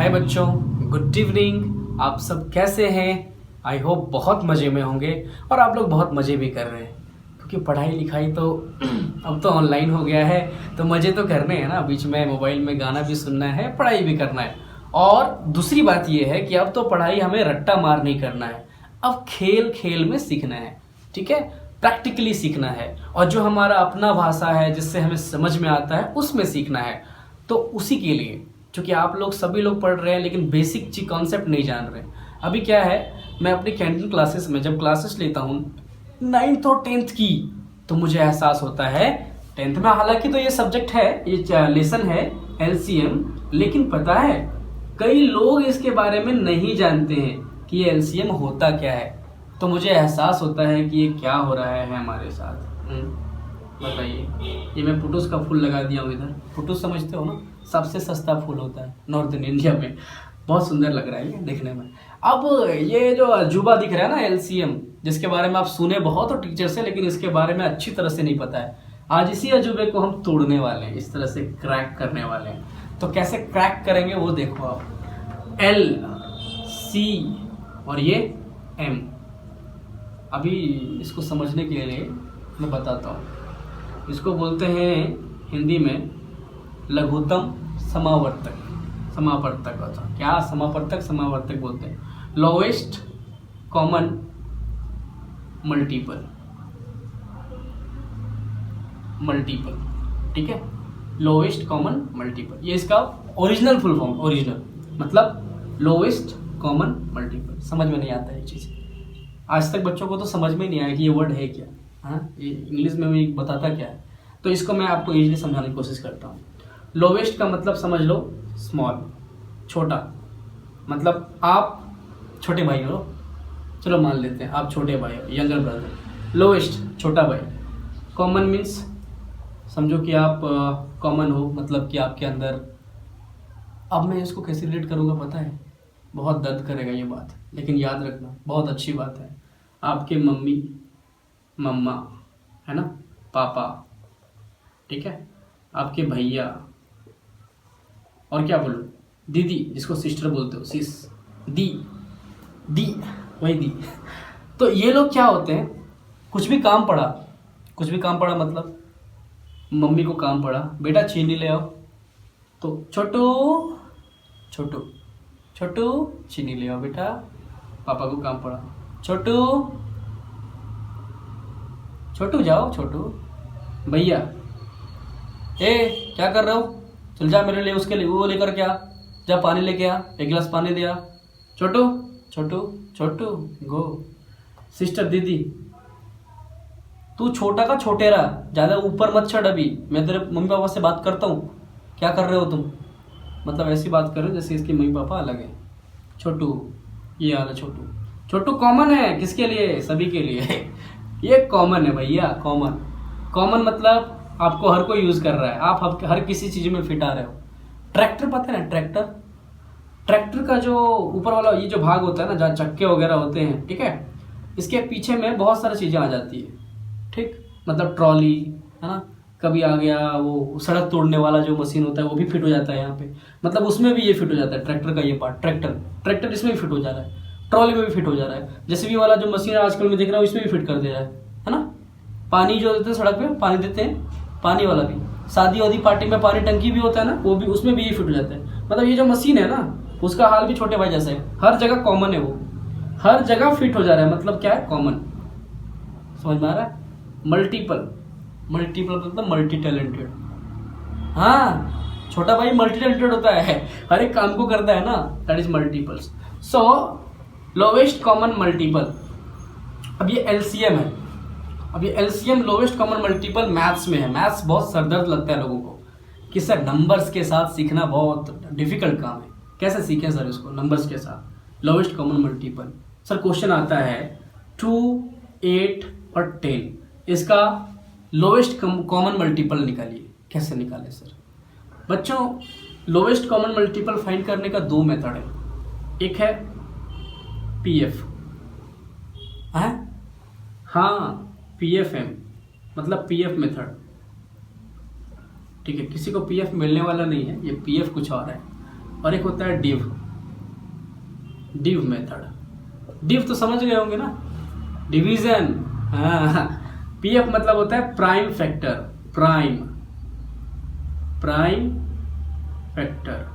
हाय बच्चों, good evening. आप सब कैसे हैं? आई होप बहुत मज़े में होंगे और आप लोग बहुत मज़े भी कर रहे हैं, क्योंकि पढ़ाई लिखाई तो अब तो ऑनलाइन हो गया है, तो मज़े तो करने हैं ना। बीच में मोबाइल में गाना भी सुनना है, पढ़ाई भी करना है। और दूसरी बात ये है कि अब तो पढ़ाई हमें रट्टा मार नहीं करना है, अब खेल खेल में सीखना है। ठीक है, प्रैक्टिकली सीखना है, और जो हमारा अपना भाषा है जिससे हमें समझ में आता है उसमें सीखना है। तो उसी के लिए, क्योंकि आप लोग सभी लोग पढ़ रहे हैं लेकिन बेसिक चीज कॉन्सेप्ट नहीं जान रहे। अभी क्या है, मैं अपनी कैंटीन क्लासेस में जब क्लासेस लेता हूँ 9th और 10th की, तो मुझे एहसास होता है 10th में, हालांकि तो ये सब्जेक्ट है, ये लेसन है एलसीएम, लेकिन पता है कई लोग इसके बारे में नहीं जानते हैं कि ये एलसीएम होता क्या है। तो मुझे एहसास होता है कि ये क्या हो रहा है हमारे साथ। बताइए, ये मैं पुटूस का फूल लगा दिया हूँ इधर। पुटूस समझते हो ना, सबसे सस्ता फूल होता है नॉर्थन इंडिया में, बहुत सुंदर लग रहा है ये देखने में। अब ये जो अजूबा दिख रहा है ना एलसीएम, जिसके बारे में आप सुने बहुत हो टीचर से, लेकिन इसके बारे में अच्छी तरह से नहीं पता है। आज इसी अजूबे को हम तोड़ने वाले हैं, इस तरह से क्रैक करने वाले हैं। तो कैसे क्रैक करेंगे वो देखो आप। एल, सी और ये एम। अभी इसको समझने के लिए मैं बताता हूँ। इसको बोलते हैं हिंदी में लघुत्तम समावर्तक। समावर्तक होता क्या? समावर्तक, समावर्तक बोलते हैं। Lowest common multiple, multiple. ठीक है, लोवेस्ट कॉमन मल्टीपल, ये इसका ओरिजिनल फुल फॉर्म। ओरिजिनल मतलब लोवेस्ट कॉमन मल्टीपल। समझ में नहीं आता ये चीज़, आज तक बच्चों को तो समझ में नहीं आया कि ये वर्ड है क्या। हाँ, ये इंग्लिश में भी बताता क्या है, तो इसको मैं आपको इजीली समझाने की कोशिश करता हूँ। लोवेस्ट का मतलब समझ लो स्मॉल, छोटा। मतलब आप छोटे भाई हो, चलो मान लेते हैं आप छोटे भाई हो, यंगर ब्रदर। लोवेस्ट छोटा भाई। कॉमन मीन्स समझो कि आप कॉमन हो, मतलब कि आपके अंदर। अब मैं इसको कैसे रिलेट करूँगा पता है, बहुत दर्द करेगा ये बात, लेकिन याद रखना बहुत अच्छी बात है। आपके मम्मी, मम्मा है ना, पापा, ठीक है, आपके भैया, और क्या बोलूँ, दीदी, जिसको सिस्टर बोलते हो, सिस, दी, दी, वही दी। तो ये लोग क्या होते हैं, कुछ भी काम पड़ा, कुछ भी काम पड़ा मतलब मम्मी को काम पड़ा, बेटा चीनी ले आओ, तो छोटू छोटू छोटू चीनी ले आओ बेटा। पापा को काम पड़ा, छोटू छोटू जाओ छोटू। भैया, ए क्या कर रहे हो, चल जा मेरे लिए उसके लिए वो लेकर के आ, जा पानी लेके आ, एक गिलास पानी दे आ। छोटू छोटू छोटू गो। सिस्टर, दीदी, तू छोटा का छोटेरा, ज़्यादा ऊपर मत चढ़, अभी मैं तेरे मम्मी पापा से बात करता हूँ, क्या कर रहे हो तुम। मतलब ऐसी बात कर रहे हो जैसे इसके मम्मी पापा अलग है। छोटू, ये हाल है छोटू। छोटू कॉमन है किसके लिए? सभी के लिए। ये कॉमन है भैया, कॉमन। कॉमन मतलब आपको हर कोई यूज़ कर रहा है, आप हर किसी चीज़ में फिट आ रहे हो। ट्रैक्टर पता है ना, ट्रैक्टर। ट्रैक्टर का जो ऊपर वाला ये जो भाग होता है ना, जहाँ चक्के वगैरह होते हैं, ठीक है, इसके पीछे में बहुत सारी चीज़ें आ जाती है। ठीक, मतलब ट्रॉली है ना, कभी आ गया वो सड़क तोड़ने वाला जो मशीन होता है वो भी फिट हो जाता है यहाँ पे, मतलब उसमें भी ये फिट हो जाता है ट्रैक्टर का ये पार्ट। ट्रैक्टर इसमें भी फिट हो जा रहा है, ट्रॉली में भी फिट हो जा रहा है। जेसीबी वाला जो मशीन आजकल मैं देख रहा हूँ इसमें भी फिट कर दे रहा है ना। पानी जो देते हैं सड़क पे, पानी देते हैं, पानी वाला भी, शादी वादी पार्टी में पानी टंकी भी होता है ना, वो भी, उसमें भी ये फिट हो जाता है। मतलब ये जो मशीन है ना, उसका हाल भी छोटे भाई जैसा है, हर जगह कॉमन है, वो हर जगह फिट हो जा रहा है। मतलब क्या है, कॉमन। समझ में आ रहा है? मल्टीपल, मल्टीपल मतलब मल्टी टैलेंटेड। हाँ, छोटा भाई मल्टी टैलेंटेड होता है, हर एक काम को करता है ना, that is multiples. So lowest common multiple. अब ये एलसीएम है, अब ये LCM lowest common multiple maths में है। मैथ्स बहुत सरदर्द लगता है लोगों को कि सर नंबर्स के साथ सीखना बहुत डिफिकल्ट काम है, कैसे सीखें सर इसको नंबर्स के साथ। Lowest common multiple, sir question आता है 2, 8 और 10, इसका लोवेस्ट कॉमन मल्टीपल निकालिए। कैसे निकालें सर? बच्चों, लोवेस्ट कॉमन मल्टीपल फाइंड करने का 2 मेथड है। एक है पीएफ, हाँ पीएफएम, मतलब पीएफ मेथड। ठीक है, किसी को पीएफ मिलने वाला नहीं है, ये पीएफ कुछ और है। और एक होता है डिव मेथड। डिव तो समझ गए होंगे ना, डिवीजन। हाँ, पीएफ मतलब होता है प्राइम फैक्टर, प्राइम फैक्टर।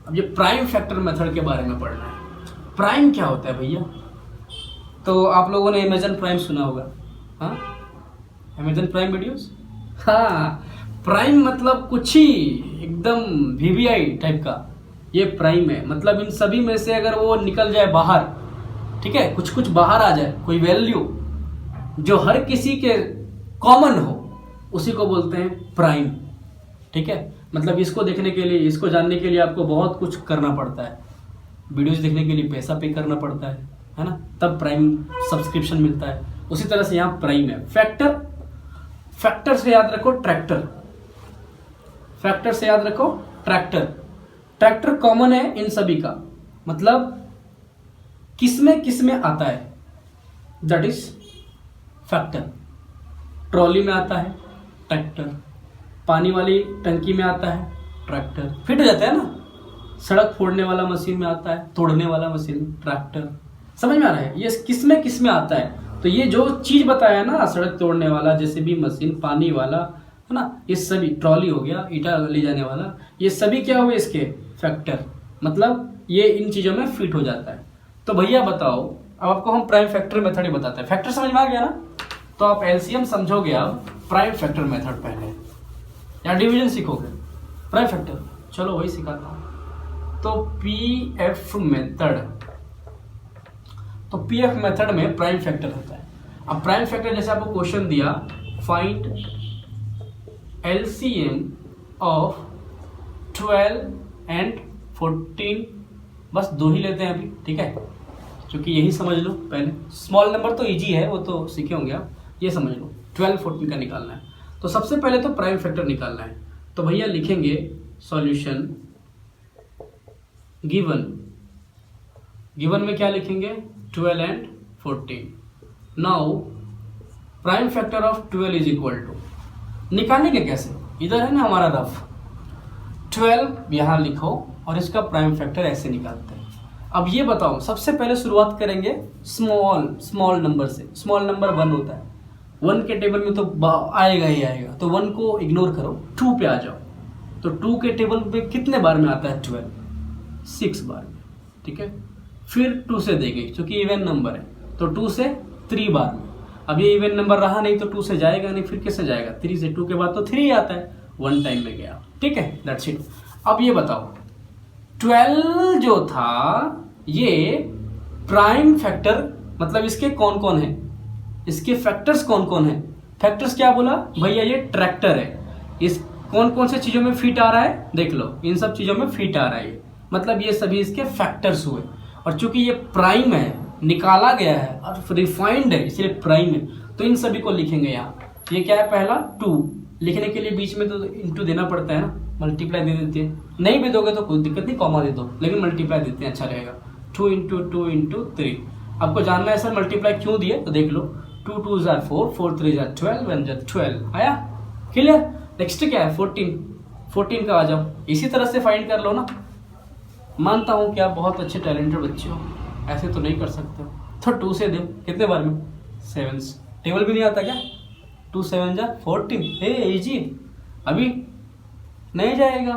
अब ये प्राइम फैक्टर मेथड के बारे में पढ़ना है। प्राइम क्या होता है भैया? तो आप लोगों ने अमेजन प्राइम सुना होगा, हाँ, अमेजन प्राइम वीडियोस। हाँ, प्राइम मतलब कुछ ही एकदम वीवीआई टाइप का, ये प्राइम है। मतलब इन सभी में से अगर वो निकल जाए बाहर, ठीक है, कुछ बाहर आ जाए, कोई वैल्यू जो हर किसी के कॉमन हो, उसी को बोलते हैं प्राइम। ठीक है, मतलब इसको देखने के लिए, इसको जानने के लिए आपको बहुत कुछ करना पड़ता है, वीडियोस देखने के लिए पैसा पे करना पड़ता है ना, तब प्राइम सब्सक्रिप्शन मिलता है। उसी तरह से यहाँ प्राइम है। फैक्टर से याद रखो ट्रैक्टर, फैक्टर से याद रखो ट्रैक्टर कॉमन है इन सभी का, मतलब किसमें आता है, दैट इज फैक्टर। ट्रॉली में आता है ट्रैक्टर, पानी वाली टंकी में आता है ट्रैक्टर, फिट हो जाता है ना, सड़क फोड़ने वाला मशीन में आता है, तोड़ने वाला मशीन ट्रैक्टर। समझ में आ रहा है ये किसमें आता है? तो ये जो चीज बताया ना, सड़क तोड़ने वाला, जैसे भी मशीन, पानी वाला, है ना, ये सभी, ट्रॉली हो गया, ईटा ले जाने वाला, ये सभी क्या हुए इसके फैक्टर, मतलब ये इन चीजों में फिट हो जाता है। तो भैया बताओ, अब आपको हम प्राइम फैक्टर मेथड ही बताते हैं। फैक्टर समझ में आ गया ना, तो आप एलसीएम समझोगे, अब प्राइम फैक्टर मेथड पहले, या डिवीजन सीखोगे, प्राइम फैक्टर, चलो वही सिखाता हूं। तो पीएफ मेथड में प्राइम फैक्टर होता है। अब प्राइम फैक्टर, जैसे आपको क्वेश्चन दिया, फाइंड एलसीएम ऑफ 12 एंड 14, बस 2 ही लेते हैं अभी, ठीक है, क्योंकि यही समझ लो पहले। स्मॉल नंबर तो इजी है, वो तो सीखे होंगे आप, ये समझ लो 12 14 का निकालना है। तो सबसे पहले तो प्राइम फैक्टर निकालना है। तो भैया लिखेंगे सॉल्यूशन, गिवन में क्या लिखेंगे, 12 and 14। Now prime factor of 12 is equal to, निकालेंगे कैसे, इधर है ना हमारा रफ, 12 यहां लिखो और इसका प्राइम फैक्टर ऐसे निकालते हैं। अब ये बताओ, सबसे पहले शुरुआत करेंगे स्मॉल नंबर से। स्मॉल नंबर 1 होता है, 1 के टेबल में तो आएगा ही आएगा, तो 1 को इग्नोर करो, 2 पे आ जाओ। तो 2 के टेबल पे कितने बार में आता है 12? 6 बार में, ठीक है। फिर 2 से देंगे, क्योंकि इवन नंबर है, तो 2 से 3 बार में। अब ये इवन नंबर रहा नहीं तो 2 से जाएगा नहीं, फिर किससे जाएगा, 3 से। 2 के बाद तो 3 आता है, 1 टाइम में गया, ठीक है, दैट्स इट। अब ये बताओ, 12 जो था ये प्राइम फैक्टर, मतलब इसके कौन कौन है, इसके फैक्टर्स कौन कौन है। फैक्टर्स क्या बोला भैया, ये ट्रैक्टर है, इस कौन कौन से चीजों में फिट आ रहा है, देख लो, इन सब चीजों में फिट आ रहा है ये, मतलब ये सभी इसके फैक्टर्स हुए। और चूंकि ये प्राइम है, निकाला गया है और रिफाइंड है, इसलिए प्राइम है, तो इन सभी को लिखेंगे यहाँ। ये क्या है, पहला 2, लिखने के लिए बीच में तो इंटू देना पड़ता है ना, मल्टीप्लाई दे देते हैं, नहीं भी दोगे तो कोई दिक्कत नहीं, कॉमा दे दो, लेकिन मल्टीप्लाई देते हैं, अच्छा रहेगा। 2 इंटू 2 इंटू 3, आपको जानना है सर मल्टीप्लाई क्यों दिए, तो देख लो, 2 2 जार 4, 4 3 जार 12, 1 जार 12, आया, क्लियर। नेक्स्ट क्या है, 14 का आ जाओ, इसी तरह से फाइंड कर लो ना। मानता हूं कि आप बहुत अच्छे टैलेंटेड बच्चे हो, ऐसे तो नहीं कर सकते हो, तो 2 से दो, कितने बार में, 7, टेबल भी नहीं आता क्या, 2 7 जार 14, इजी, अभी नहीं जाएगा,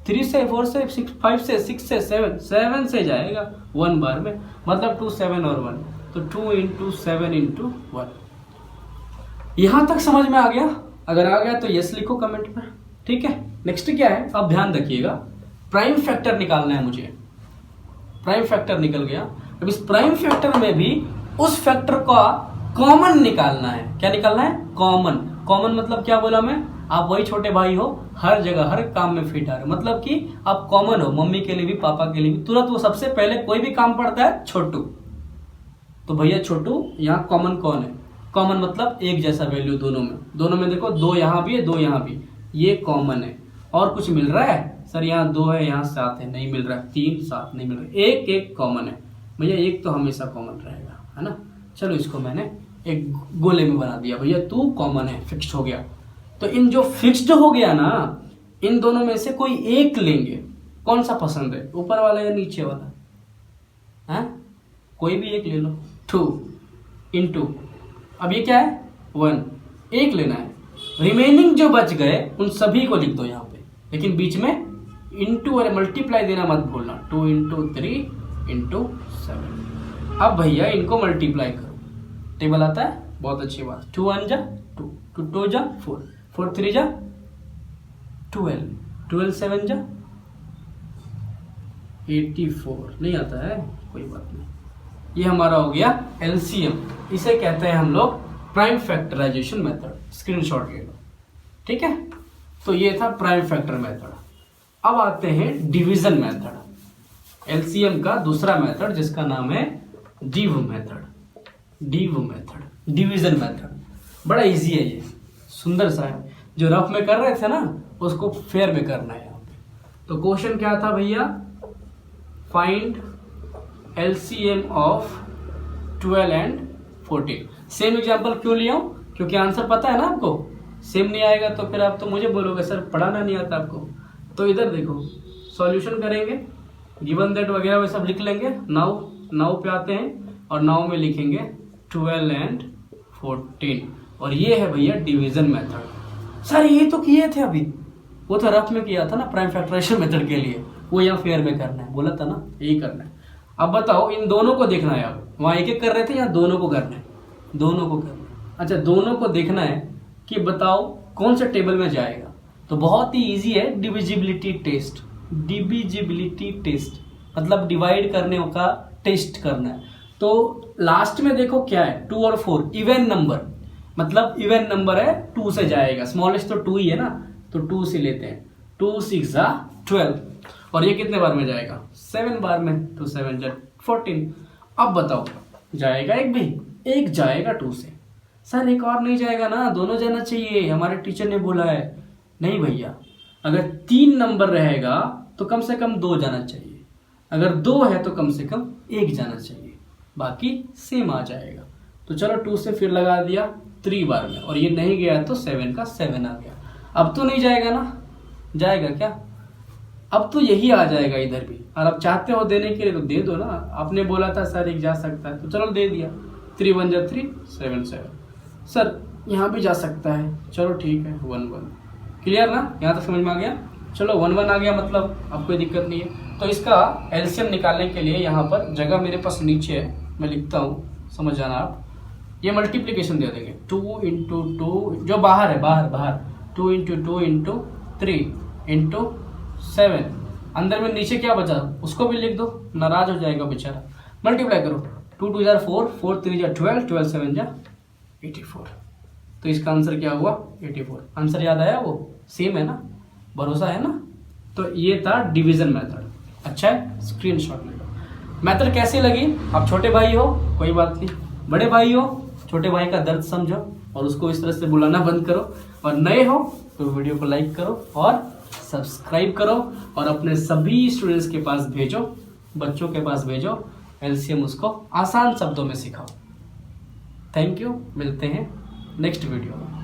3 से 4 से 6, 5 से 6 से 7 से जाएगा 1 बार में, मतलब 2 7 और 1, तो 2 इंटू 7 इंटू 1। यहां तक समझ में आ गया? अगर आ गया तो यस लिखो कमेंट में, ठीक है। नेक्स्ट क्या है, अब ध्यान रखिएगा, प्राइम फैक्टर निकालना है मुझे। प्राइम फैक्टर निकल गया, अब इस प्राइम फैक्टर में भी उस फैक्टर का कॉमन निकालना है। क्या निकालना है, कॉमन मतलब क्या बोला मैं, आप वही छोटे भाई हो, हर जगह हर काम में फिट आ रहे हो, मतलब कि आप कॉमन हो, मम्मी के लिए भी पापा के लिए भी। तुरंत वो सबसे पहले कोई भी काम पड़ता है छोटू, तो भैया छोटू यहाँ कॉमन कौन है, कॉमन मतलब एक जैसा वैल्यू दोनों में देखो, 2 यहाँ भी है 2 यहाँ भी, ये कॉमन है। और कुछ मिल रहा है सर, यहाँ 2 है यहाँ 7 है, नहीं मिल रहा है, 3 7 नहीं मिल रहा है, एक कॉमन है भैया, एक तो हमेशा कॉमन रहेगा, है ना। चलो इसको मैंने एक गोले में बना दिया, भैया तू कॉमन है, फिक्स्ड हो गया। तो इन जो फिक्स्ड हो गया ना, इन दोनों में से कोई एक लेंगे, कौन सा पसंद है, ऊपर वाला या नीचे वाला? हैं, कोई भी एक ले लो। 2 इंटू, अब ये क्या है 1, एक लेना है। रिमेनिंग जो बच गए उन सभी को लिख दो यहाँ पे, लेकिन बीच में इंटू और मल्टीप्लाई देना मत भूलना। 2 इंटू 3 इंटू 7। अब भैया इनको मल्टीप्लाई करो, टेबल आता है, बहुत अच्छी बात। 2 1 जा 2, 2 2 जा 4, 4 3 जा 12, 12 7 जा 84। नहीं आता है, कोई बात नहीं। ये हमारा हो गया एलसीएम, इसे कहते हैं हम लोग प्राइम फैक्टराइजेशन मेथड। स्क्रीनशॉट ले लो, ठीक है। तो ये था प्राइम फैक्टर मेथड। अब आते हैं डिवीजन मेथड, एलसीएम का दूसरा मेथड जिसका नाम है div method. Div method, division method, बड़ा इजी है ये, सुंदर सा है। जो रफ में कर रहे थे ना उसको फेयर में करना है यहाँ पे। तो क्वेश्चन क्या था भैया, find LCM of 12 and 14। Same example क्यों लिया हूँ, क्योंकि आंसर पता है ना आपको। सेम नहीं आएगा तो फिर आप तो मुझे बोलोगे सर पढ़ाना नहीं आता आपको। तो इधर देखो, सॉल्यूशन करेंगे, गिवन दैट वगैरह वे सब लिख लेंगे। नाउ पे आते हैं और नाउ में लिखेंगे 12 एंड 14, और ये है भैया डिवीजन मेथड। सर ये तो किए थे अभी, वो तो रफ में किया था ना प्राइम फैक्टराइजेशन मेथड के लिए, वो यहाँ फेयर में करना है, बोला था ना यही करना है। अब बताओ, इन दोनों को देखना है। अब वहाँ एक एक कर रहे थे, यहाँ दोनों को करना है, दोनों को करना है। अच्छा, दोनों को देखना है कि बताओ कौन सा टेबल में जाएगा। तो बहुत ही इजी है, डिविजिबिलिटी टेस्ट। डिविजिबिलिटी टेस्ट मतलब डिवाइड करने का टेस्ट करना है। तो लास्ट में देखो क्या है, 2 और 4 इवन नंबर, मतलब इवन नंबर है, 2 से जाएगा। स्मॉलेस्ट तो 2 ही है ना, तो 2 से लेते हैं। 2 6 जा 12, और ये कितने बार में जाएगा, 7 बार में, तो 7 जा 14। अब बताओ जाएगा एक भी, एक जाएगा 2 से। सर एक और नहीं जाएगा ना, दोनों जाना चाहिए, हमारे टीचर ने बोला है। नहीं भैया, अगर 3 नंबर रहेगा तो कम से कम 2 जाना चाहिए, अगर 2 है तो कम से कम 1 जाना चाहिए, बाकी सेम आ जाएगा। तो चलो 2 से फिर लगा दिया 3 बार में, और ये नहीं गया तो 7 का 7 आ गया। अब तो नहीं जाएगा ना, जाएगा क्या, अब तो यही आ जाएगा इधर भी। और अब चाहते हो देने के लिए तो दे दो ना, आपने बोला था सर एक जा सकता है, तो चलो दे दिया। 3 1 जा 3 7 7। सर यहाँ भी जा सकता है, चलो ठीक है 1 1। क्लियर ना, यहाँ तक समझ में आ गया। चलो 1 1 आ गया, मतलब अब कोई दिक्कत नहीं है। तो इसका एलसीएम निकालने के लिए यहाँ पर जगह मेरे पास नीचे है, मैं लिखता हूँ, समझ जाना आप। ये मल्टीप्लीकेशन दे देंगे, 2 इंटू 2 जो बाहर है, बाहर 2 इंटू 2 इंटू 3 इंटू 7। अंदर में नीचे क्या बचा उसको भी लिख दो, नाराज हो जाएगा बेचारा। मल्टीप्लाई करो, 2 2 जा 4, 4 3 जा 12, 12 7 जा 84। तो इसका आंसर क्या हुआ, 84। आंसर याद आया, वो सेम है ना, भरोसा है ना। तो ये था डिवीजन मेथड। अच्छा है, स्क्रीनशॉट ले लो। मेथड कैसी लगी, आप छोटे भाई हो कोई बात नहीं, बड़े भाई हो छोटे भाई का दर्द समझो और उसको इस तरह से बुलाना बंद करो, और नए हो तो वीडियो को लाइक करो और सब्सक्राइब करो, और अपने सभी स्टूडेंट्स के पास भेजो, बच्चों के पास भेजो, एलसीएम उसको आसान शब्दों में सिखाओ। थैंक यू, मिलते हैं नेक्स्ट वीडियो में।